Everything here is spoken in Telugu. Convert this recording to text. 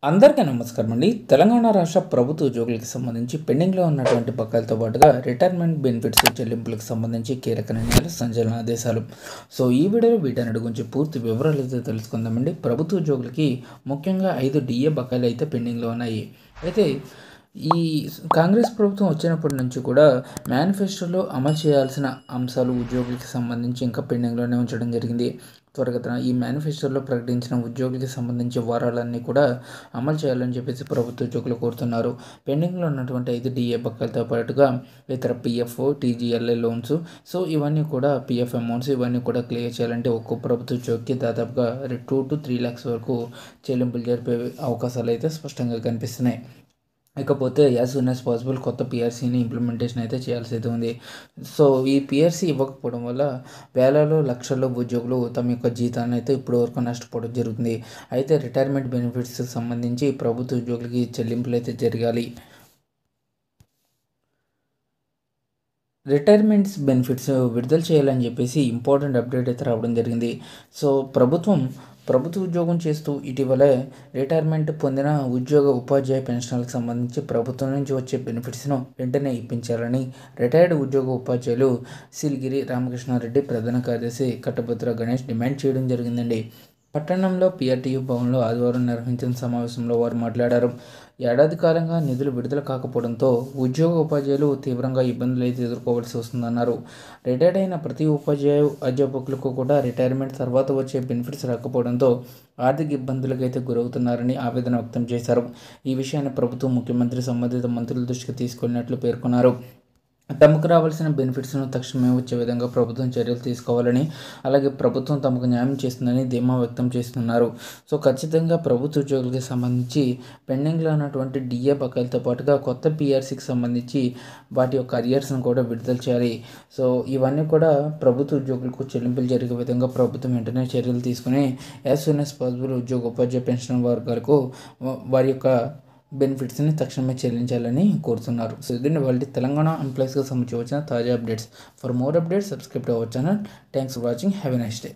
అందరికీ నమస్కారం అండి. తెలంగాణ రాష్ట్ర ప్రభుత్వ ఉద్యోగులకు సంబంధించి పెండింగ్లో ఉన్నటువంటి బకాయిలతో పాటుగా రిటైర్మెంట్ బెనిఫిట్స్ చెల్లింపులకు సంబంధించి కీలక నిర్ణయాలు, సంచలన ఆదేశాలు. సో ఈ వీడియోలో వీటన్నిటి గురించి పూర్తి వివరాలు అయితే తెలుసుకుందామండి. ప్రభుత్వ ఉద్యోగులకి ముఖ్యంగా 5 డిఏ బకాయిలు అయితే పెండింగ్లో ఉన్నాయి. అయితే ఈ కాంగ్రెస్ ప్రభుత్వం వచ్చినప్పటి నుంచి కూడా మేనిఫెస్టోలో అమలు చేయాల్సిన అంశాలు ఉద్యోగులకి సంబంధించి ఇంకా పెండింగ్లోనే ఉంచడం జరిగింది. త్వరగతిన ఈ మేనిఫెస్టోలో ప్రకటించిన ఉద్యోగులకి సంబంధించి వారాలన్నీ కూడా అమలు చేయాలని చెప్పేసి ప్రభుత్వ ఉద్యోగులు కోరుతున్నారు. పెండింగ్లో ఉన్నటువంటి 5 డిఏ బకాయిలతో పాటుగా ఇతర పిఎఫ్, టీజీఎల్ఐ లోన్స్, సో ఇవన్నీ కూడా పిఎఫ్ అమౌంట్స్ ఇవన్నీ కూడా క్లియర్ చేయాలంటే ఒక్కో ప్రభుత్వ ఉద్యోగికి దాదాపుగా 2 to 3 lakhs వరకు చెల్లింపులు జరిపే అవకాశాలు అయితే స్పష్టంగా కనిపిస్తున్నాయి. ఇకపోతే యాజ్ సూన్ యాజ్ పాసిబుల్ కొత్త పిఆర్సీని ఇంప్లిమెంటేషన్ అయితే చేయాల్సి అయితే ఉంది. సో ఈ పిఆర్సీ ఇవ్వకపోవడం వల్ల వేలలో లక్షల్లో ఉద్యోగులు తమ యొక్క జీతాన్ని అయితే ఇప్పటి వరకు నష్టపోవడం జరుగుతుంది. అయితే రిటైర్మెంట్ బెనిఫిట్స్ సంబంధించి ప్రభుత్వ ఉద్యోగులకి చెల్లింపులు అయితే జరగాలి. రిటైర్మెంట్స్ బెనిఫిట్స్ విడుదల చేయాలని చెప్పేసి ఇంపార్టెంట్ అప్డేట్ అయితే రావడం జరిగింది. సో ప్రభుత్వ ఉద్యోగం చేస్తూ ఇటీవలే రిటైర్మెంట్ పొందిన ఉపాధ్యాయ పెన్షన్లకు సంబంధించి ప్రభుత్వం నుంచి వచ్చే బెనిఫిట్స్ను వెంటనే ఇప్పించాలని రిటైర్డ్ ఉపాధ్యాయులు సిలిగిరి రామకృష్ణారెడ్డి, ప్రధాన కార్యదర్శి కట్టభద్ర గణేష్ డిమాండ్ చేయడం జరిగిందండి. పట్టణంలో పిఆర్టీయూ భవన్లో ఆదివారం నిర్వహించిన సమావేశంలో వారు మాట్లాడారు. ఏడాది కాలంగా నిధులు విడుదల కాకపోవడంతో ఉపాధ్యాయులు తీవ్రంగా ఇబ్బందులు అయితే ఎదుర్కోవాల్సి వస్తుందన్నారు. రిటైర్డ్ అయిన ప్రతి అధ్యాపకులకు కూడా రిటైర్మెంట్ తర్వాత వచ్చే బెనిఫిట్స్ రాకపోవడంతో ఆర్థిక ఇబ్బందులకు అయితే గురవుతున్నారని ఆవేదన వ్యక్తం చేశారు. ఈ విషయాన్ని ప్రభుత్వం, ముఖ్యమంత్రి సంబంధిత మంత్రుల దృష్టికి తీసుకెళ్లినట్లు పేర్కొన్నారు. తమకు రావాల్సిన బెనిఫిట్స్ను తక్షణమే వచ్చే విధంగా ప్రభుత్వం చర్యలు తీసుకోవాలని, అలాగే ప్రభుత్వం తమకు న్యాయం చేస్తుందని ధీమా వ్యక్తం చేస్తున్నారు. సో ఖచ్చితంగా ప్రభుత్వ ఉద్యోగులకు సంబంధించి పెండింగ్లో ఉన్నటువంటి డిఏ బకాయిలతో పాటుగా కొత్త పిఆర్సీకి సంబంధించి వాటి యొక్క అరియర్స్ను కూడా విడుదల చేయాలి. సో ఇవన్నీ కూడా ప్రభుత్వ ఉద్యోగులకు చెల్లింపులు జరిగే విధంగా ప్రభుత్వం వెంటనే చర్యలు తీసుకుని యాజ్ సూన్ యాజ్ పాసిబుల్ ఉపాధ్యాయ పెన్షన్ వర్గాలకు వారి యొక్క బెనిఫిట్స్ని తక్షణమే చెల్లించాలని కోరుతున్నారు. సో ఇది వాళ్ళ తెలంగాణ ఎంప్లాయీస్కి సంబంధించి వచ్చిన తాజా updates. For more updates subscribe to our channel. Thanks for watching. Have a nice day.